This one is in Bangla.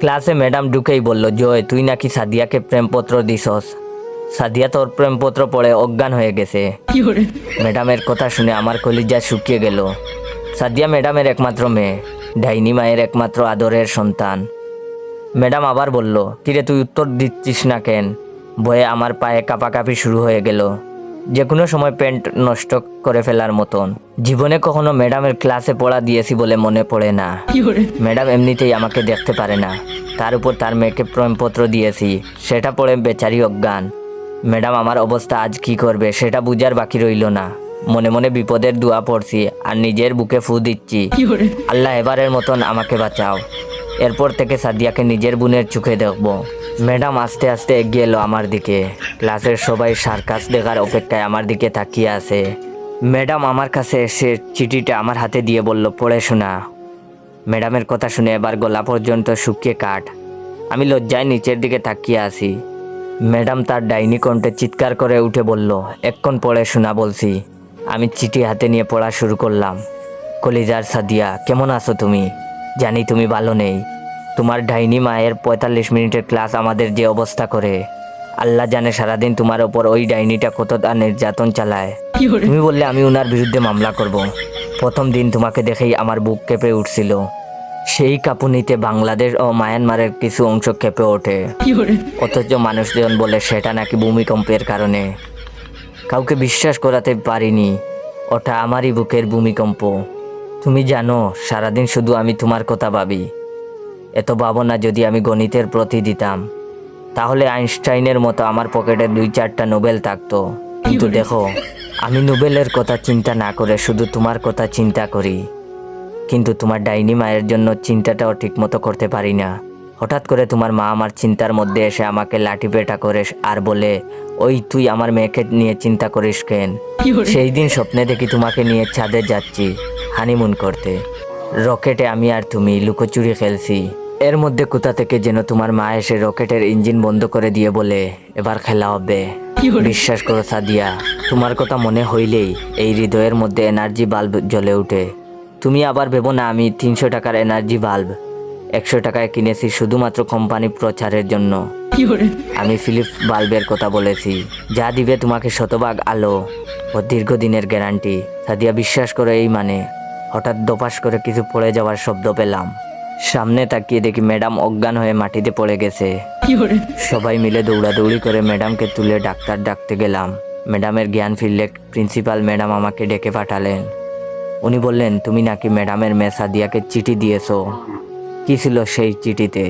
ক্লাসে ম্যাডাম ঢুকেই বলল, জয় তুই নাকি সাদিয়াকে প্রেমপত্র দিছস। সাদিয়া তোর প্রেমপত্র পড়ে অজ্ঞান হয়ে গেছে। ম্যাডামের কথা শুনে আমার কলিজা শুকিয়ে গেল। সাদিয়া ম্যাডামের একমাত্র মেয়ে, ডাইনি মায়ের একমাত্র আদরের সন্তান। ম্যাডাম আবার বলল, কিরে তুই উত্তর দিচ্ছিস না কেন? ভয়ে আমার পায়ে কাঁপাকাঁপি শুরু হয়ে গেল, যে কোনো সময় প্যান্ট নষ্ট করে ফেলার মতন। জীবনে কখনো ম্যাডামের ক্লাসে পড়া দিয়েছি বলে মনে পড়ে না। ম্যাডাম এমনিতেই আমাকে দেখতে পারে না, তার উপর তার মেয়েকে প্রেমপত্র দিয়েছি, সেটা পড়ে বেচারি অজ্ঞান। ম্যাডাম আমার অবস্থা আজ কি করবে সেটা বুঝার বাকি রইল না। মনে মনে বিপদের দোয়া পড়ছি আর নিজের বুকে ফু দিচ্ছি, আল্লাহ এবারের মতন আমাকে বাঁচাও। এরপর থেকে সাদিয়াকে নিজের বোনের চোখে দেখব। ম্যাডাম আস্তে আস্তে এগিয়ে এলো আমার দিকে। ক্লাসের সবাই সার্কাস দেখার অপেক্ষায় আমার দিকে তাকিয়ে আছে। ম্যাডাম আমার কাছে এসে চিঠিটা আমার হাতে দিয়ে বলল, পড়ে শোনা। ম্যাডামের কথা শুনে এবার গলা পর্যন্ত শুকিয়ে কাঠ। আমি লজ্জায় নিচের দিকে তাকিয়ে আছি। ম্যাডাম তার ডাইনি কণ্ঠে চিৎকার করে উঠে বলল, এক্ষণ পড়ে শোনা বলছি। আমি চিঠি হাতে নিয়ে পড়া শুরু করলাম। কলিজার সাদিয়া, কেমন আছো তুমি? জানি তুমি ভালো নেই। তোমার ডাইনি মায়ের 45 মিনিটের ক্লাস আমাদের যে অবস্থা করে, আল্লাহ জানে সারাদিন তোমার ওপর ওই ডাইনিটা কতটা নির্যাতন চালায়। তুমি বললে আমি ওনার বিরুদ্ধে মামলা করব। প্রথম দিন তোমাকে দেখেই আমার বুক কেঁপে উঠছিল। সেই কাঁপুনিতে বাংলাদেশ ও মায়ানমারের কিছু অংশ কেঁপে ওঠে, অথচ মানুষজন বলে সেটা নাকি ভূমিকম্পের কারণে। কাউকে বিশ্বাস করাতে পারিনি, ওটা আমারই বুকের ভূমিকম্প। তুমি জানো সারাদিন শুধু আমি তোমার কথা ভাবি। এত ভাবনা যদি আমি গণিতের প্রতি দিতাম, তাহলে আইনস্টাইনের মতো আমার পকেটে 2-4টা নোবেল থাকতো। কিন্তু দেখো, আমি নোবেলের কথা চিন্তা না করে শুধু তোমার কথা চিন্তা করি। কিন্তু তোমার ডাইনি মায়ের জন্য চিন্তাটাও ঠিক মতো করতে পারি না। হঠাৎ করে তোমার মা আমার চিন্তার মধ্যে এসে আমাকে লাঠি পেটা করে আর বলে, ওই তুই আমার মেয়েকে নিয়ে চিন্তা করিস কেন? সেই দিন স্বপ্নে দেখি তোমাকে নিয়ে ছাদে যাচ্ছি হানিমুন করতে। রকেটে আমি আর তুমি লুকোচুরি খেলছি। এর মধ্যে কোথা থেকে যেন তোমার মা এসে রকেটের ইঞ্জিন বন্ধ করে দিয়ে বলে, এবার খেলা হবে। বিশ্বাস করো সাদিয়া, তোমার কথা মনে হইলেই এই হৃদয়ের মধ্যে এনার্জি বাল্ব জ্বলে ওঠে। তুমি আবার ভেবো না আমি 300 টাকার এনার্জি বাল্ব 100 টাকায় কিনেছি শুধুমাত্র কোম্পানি প্রচারের জন্য। আমি ফিলিপস বাল্বের কথা বলেছি, যা দিবে তোমাকে শতভাগ আলো ও দীর্ঘদিনের গ্যারান্টি। সাদিয়া বিশ্বাস করে এই মানে। হঠাৎ দপাস করে কিছু পড়ে যাওয়ার শব্দ পেলাম। সামনে তাকিয়ে দেখি ম্যাডাম অজ্ঞান হয়ে মাটিতে পড়ে গেছে। সবাই মিলে দৌড়াদৌড়ি করে ম্যাডামকে তুলে ডাক্তার ডাকতে গেলাম। ম্যাডামের জ্ঞান ফিরলে প্রিন্সিপাল ম্যাডাম আমাকে ডেকে পাঠালেন। উনি বললেন, তুমি নাকি ম্যাডামের মেয়ে সাদিয়াকে চিঠি দিয়েছো। কি ছিল সেই চিঠিতে?